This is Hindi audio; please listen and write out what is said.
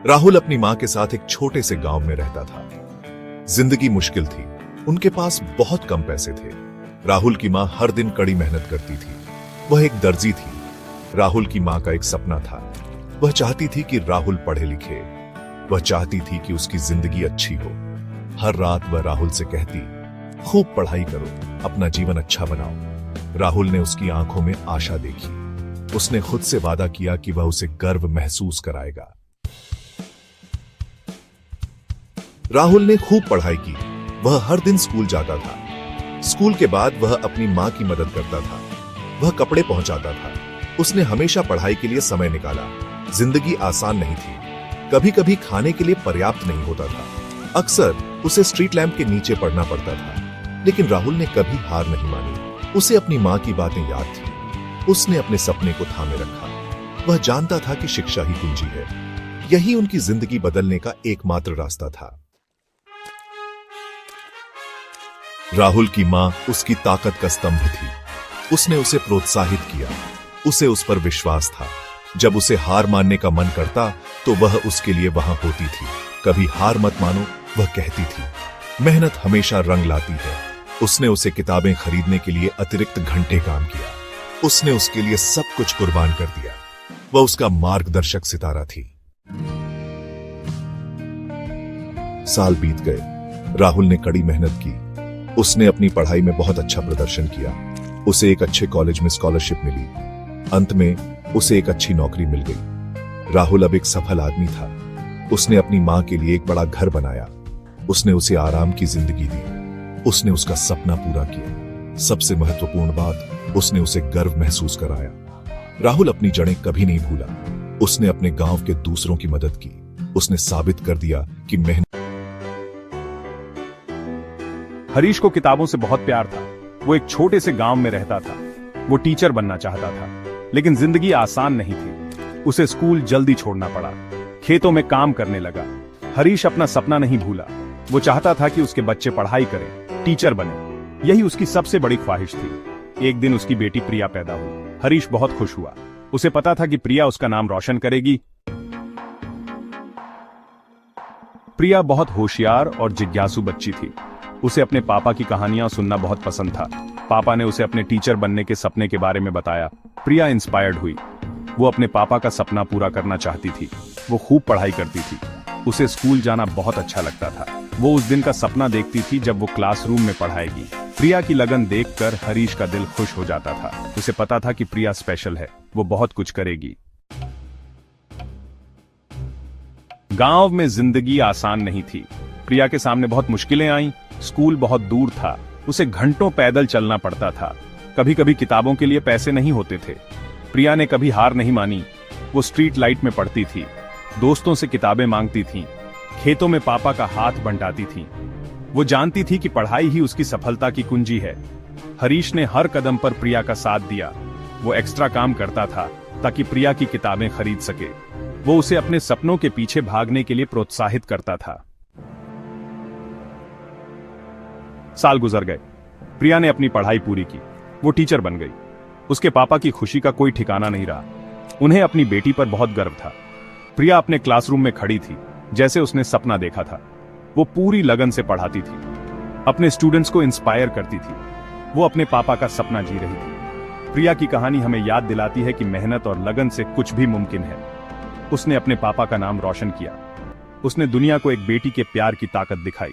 राहुल अपनी मां के साथ एक छोटे से गांव में रहता था। जिंदगी मुश्किल थी, उनके पास बहुत कम पैसे थे। राहुल की मां हर दिन कड़ी मेहनत करती थी। वह एक दर्जी थी। राहुल की मां का एक सपना था। वह चाहती थी कि राहुल पढ़े लिखे। वह चाहती थी कि उसकी जिंदगी अच्छी हो। हर रात वह राहुल से कहती, खूब पढ़ाई करो, अपना जीवन अच्छा बनाओ। राहुल ने उसकी आंखों में आशा देखी। उसने खुद से वादा किया कि वह उसे गर्व महसूस कराएगा। राहुल ने खूब पढ़ाई की। वह हर दिन स्कूल जाता था। स्कूल के बाद वह अपनी मां की मदद करता था। वह कपड़े पहुंचाता था। उसने हमेशा पढ़ाई के लिए समय निकाला। जिंदगी आसान नहीं थी। कभी कभी खाने के लिए पर्याप्त नहीं होता था। अक्सर उसे स्ट्रीट लैंप के नीचे पढ़ना पड़ता था। लेकिन राहुल ने कभी हार नहीं मानी। उसे अपनी मां की बातें याद थी। उसने अपने सपने को थामे रखा। वह जानता था कि शिक्षा ही कुंजी है। यही उनकी जिंदगी बदलने का एकमात्र रास्ता था। राहुल की मां उसकी ताकत का स्तंभ थी। उसने उसे प्रोत्साहित किया। उसे उस पर विश्वास था। जब उसे हार मानने का मन करता तो वह उसके लिए वहां होती थी। कभी हार मत मानो, वह कहती थी। मेहनत हमेशा रंग लाती है। उसने उसे किताबें खरीदने के लिए अतिरिक्त घंटे काम किया। उसने उसके लिए सब कुछ कुर्बान कर दिया। वह उसका मार्गदर्शक सितारा थी। साल बीत गए। राहुल ने कड़ी मेहनत की। उसने अपनी पढ़ाई में बहुत अच्छा प्रदर्शन किया। उसे एक अच्छे कॉलेज में स्कॉलरशिप मिली। अंत में उसे एक अच्छी नौकरी मिल गई। राहुल अब एक सफल आदमी था। उसने अपनी मां के लिए एक बड़ा घर बनाया। उसने उसे आराम की जिंदगी दी। उसने उसका सपना पूरा किया। सबसे महत्वपूर्ण बात, उसने उसे गर्व महसूस कराया। राहुल अपनी जड़ें कभी नहीं भूला। उसने अपने गांव के दूसरों की मदद की। उसने साबित कर दिया कि मेहनत। हरीश को किताबों से बहुत प्यार था। वो एक छोटे से गांव में रहता था। वो टीचर बनना चाहता था, लेकिन जिंदगी आसान नहीं थी। उसे स्कूल जल्दी छोड़ना पड़ा। खेतों में काम करने लगा। हरीश अपना सपना नहीं भूला। वो चाहता था कि उसके बच्चे पढ़ाई करें, टीचर बने। यही उसकी सबसे बड़ी ख्वाहिश थी। एक दिन उसकी बेटी प्रिया पैदा हुई। हरीश बहुत खुश हुआ। उसे पता था कि प्रिया उसका नाम रोशन करेगी। प्रिया बहुत होशियार और जिज्ञासु बच्ची थी। उसे अपने पापा की कहानियां सुनना बहुत पसंद था। पापा ने उसे अपने टीचर बनने के सपने के बारे में बताया। प्रिया इंस्पायर्ड हुई। वो अपने पापा का सपना पूरा करना चाहती थी। वो खूब पढ़ाई करती थी। उसे स्कूल जाना बहुत अच्छा लगता था। वो उस दिन का सपना देखती थी जब वो क्लासरूम में पढ़ाएगी। प्रिया की लगन देखकर हरीश का दिल खुश हो जाता था। उसे पता था कि प्रिया स्पेशल है। वो बहुत कुछ करेगी। गांव में जिंदगी आसान नहीं थी। प्रिया के सामने बहुत मुश्किलें आईं। स्कूल बहुत दूर था। उसे घंटों पैदल चलना पड़ता था। कभी कभी किताबों के लिए पैसे नहीं होते थे। प्रिया ने कभी हार नहीं मानी। वो स्ट्रीट लाइट में पढ़ती थी। दोस्तों से किताबें मांगती थीं। खेतों में पापा का हाथ बंटाती थीं। वो जानती थी कि पढ़ाई ही उसकी सफलता की कुंजी है। हरीश ने हर कदम पर प्रिया का साथ दिया। वो एक्स्ट्रा काम करता था ताकि प्रिया की किताबें खरीद सके। वो उसे अपने सपनों के पीछे भागने के लिए प्रोत्साहित करता था। साल गुजर गए। प्रिया ने अपनी पढ़ाई पूरी की। वो टीचर बन गई। उसके पापा की खुशी का कोई ठिकाना नहीं रहा। उन्हें अपनी बेटी पर बहुत गर्व था। प्रिया अपने क्लासरूम में खड़ी थी, जैसे उसने सपना देखा था। वो पूरी लगन से पढ़ाती थी। अपने स्टूडेंट्स को इंस्पायर करती थी। वो अपने पापा का सपना जी रही थी। प्रिया की कहानी हमें याद दिलाती है कि मेहनत और लगन से कुछ भी मुमकिन है। उसने अपने पापा का नाम रोशन किया। उसने दुनिया को एक बेटी के प्यार की ताकत दिखाई।